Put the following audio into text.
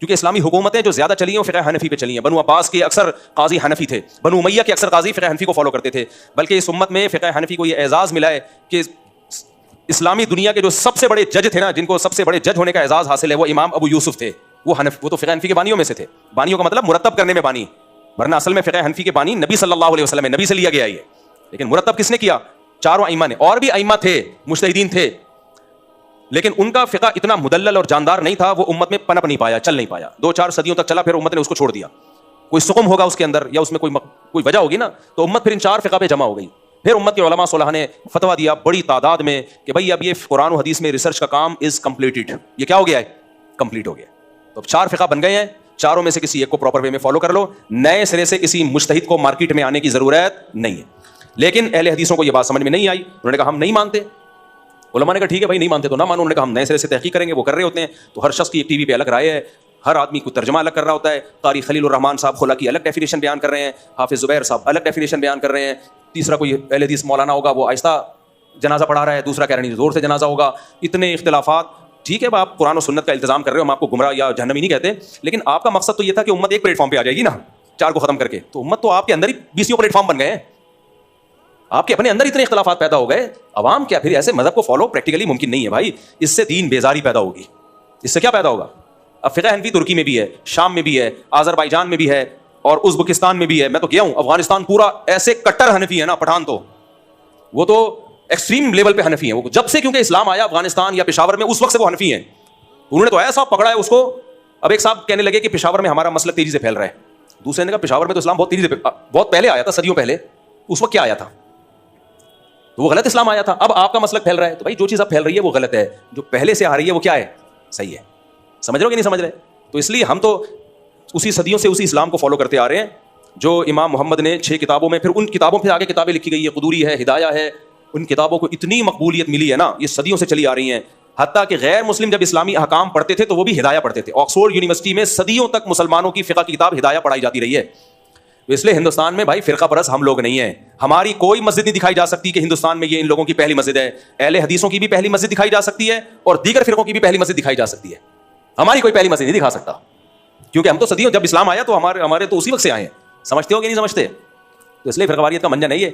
کیونکہ اسلامی حکومتیں جو زیادہ چلی ہیں وہ فقہ حنفی پہ چلی ہیں. بنو عباس کے اکثر قاضی حنفی تھے, بنو امیہ کے اکثر قاضی فقہ حنفی کو فالو کرتے تھے. بلکہ اس امت میں فقہ حنفی کو یہ اعزاز ملا ہے کہ اسلامی دنیا کے جو سب سے بڑے جج تھے نا, جن کو سب سے بڑے جج ہونے کا اعزاز حاصل ہے, وہ امام ابو یوسف تھے. وہ تو فقہ حنفی کے بانیوں میں سے تھے. بانیوں کا مطلب مرتب کرنے میں بانی, ورنہ اصل میں فقہ حنفی کے بانی نبی صلی اللہ علیہ وسلم نبی سے لیا گیا ہے, لیکن مرتب کس نے کیا؟ چاروں ائمہ نے. اور بھی ائمہ تھے, مجتہدین تھے, لیکن ان کا فقہ اتنا مدلل اور جاندار نہیں تھا, وہ امت میں پنپ نہیں پایا, چل نہیں پایا. 2-4 صدیوں تک چلا, پھر امت نے اس کو چھوڑ دیا. کوئی سقم ہوگا اس کے اندر, یا اس میں کوئی وجہ ہوگی نا, تو امت پھر ان 4 فقہ پہ جمع ہو گئی. پھر امت کے علماء صلح نے فتویٰ دیا بڑی تعداد میں کہ بھائی اب یہ قرآن و حدیث میں ریسرچ کا کام از کمپلیٹڈ. یہ کیا ہو گیا ہے؟ کمپلیٹ ہو گیا. تو اب 4 فقہ بن گئے ہیں, چاروں میں سے کسی ایک کو پراپر وے میں فالو کر لو. نئے سرے سے کسی مجتہد کو مارکیٹ میں آنے کی ضرورت نہیں ہے. لیکن اہل حدیثوں کو یہ بات سمجھ میں نہیں آئی. انہوں نے کہا ہم نہیں مانتے. علماء نے کہا ٹھیک ہے بھائی, نہیں مانتے تو نہ مانو. انہوں نے کہا ہم نئے سرے سے تحقیق کریں گے. وہ کر رہے ہوتے ہیں, تو ہر شخص کی ایک ٹی وی پہ الگ رائے ہے, ہر آدمی کو ترجمہ الگ کر رہا ہوتا ہے. قاری خلیل الرحمان صاحب خلا کی الگ ڈیفینیشن بیان کر رہے ہیں, حافظ زبیر صاحب الگ ڈیفینیشن بیان کر رہے ہیں. تیسرا کوئی اہل حدیث مولانا ہوگا, وہ آہستہ جنازہ پڑھا رہا ہے, دوسرا کہہ رہا ہے زور سے جنازہ ہوگا. اتنے اختلافات. ٹھیک ہے, آپ قرآن و سنت کا التزام کر رہے ہو, ہم آپ کو گمراہ یا جہنمی نہیں کہتے, لیکن آپ کا مقصد تو یہ تھا کہ امت ایک پلیٹ فارم پہ آ جائے گی نا, 4 کو ختم کر کے. تو امت تو آپ کے اندر ہی 20 پلیٹ فارم بن گئے ہیں. آپ کے اپنے اندر اتنے اختلافات پیدا ہو گئے. عوام کیا پھر ایسے مذہب کو فالو پریکٹیکلی ممکن نہیں ہے بھائی. اس سے دین بیزاری پیدا ہوگی. اس سے کیا پیدا ہوگا؟ اب فقہ حنفی ترکی میں بھی ہے, شام میں بھی ہے, آذربائیجان میں بھی ہے, اور ازبکستان میں بھی ہے. میں تو گیا ہوں, افغانستان پورا ایسے کٹر حنفی ہے نا, پٹھان تو وہ تو ایکسٹریم لیول پہ حنفی ہیں. وہ جب سے کیونکہ اسلام آیا افغانستان یا پشاور میں, اس وقت سے وہ حنفی ہیں. انہوں نے تو ایسا پکڑا ہے اس کو. اب ایک صاحب کہنے لگے کہ پشاور میں ہمارا مسلک تیزی سے پھیل رہا ہے. دوسرے نے کہا پشاور میں تو اسلام بہت تیزی سے بہت پہلے آیا تھا, صدیوں پہلے. اس وقت کیا آیا تھا؟ تو وہ غلط اسلام آیا تھا. اب آپ کا مسلک پھیل رہا ہے, تو بھائی جو چیز اب پھیل رہی ہے وہ غلط ہے, جو پہلے سے آ رہی ہے وہ کیا ہے؟ صحیح ہے. سمجھ رہے ہو کہ نہیں سمجھ رہے؟ تو اس لیے ہم تو اسی صدیوں سے اسی اسلام کو فالو کرتے آ رہے ہیں جو امام محمد نے 6 کتابوں میں, پھر ان کتابوں پہ آگے کتابیں لکھی گئی ہے, قدوری ہے, ہدایہ ہے. ان کتابوں کو اتنی مقبولیت ملی ہے نا, یہ صدیوں سے چلی آ رہی ہیں. حتیٰ کہ غیر مسلم جب اسلامی احکام پڑھتے تھے تو وہ بھی ہدایہ پڑھتے تھے. آکسفورڈ یونیورسٹی میں صدیوں تک مسلمانوں کی فقہ کی کتاب ہدایہ پڑھائی جاتی رہی ہے. تو اس لیے ہندوستان میں بھائی فرقہ پرست ہم لوگ نہیں ہیں. ہماری کوئی مسجد نہیں دکھائی جا سکتی کہ ہندوستان میں یہ ان لوگوں کی پہلی مسجد ہے. اہل حدیثوں کی بھی پہلی مسجد دکھائی جا سکتی ہے, اور دیگر فرقوں کی بھی پہلی مسجد دکھائی جا سکتی ہے. ہماری کوئی پہلی مسجد نہیں دکھا سکتا, کیونکہ ہم تو صدیوں, جب اسلام آیا تو ہمارے تو اسی وقت سے آئے ہیں. سمجھتے ہو کہ نہیں سمجھتے؟ تو اس لیے فرقہ واریت کا منجا نہیں ہے.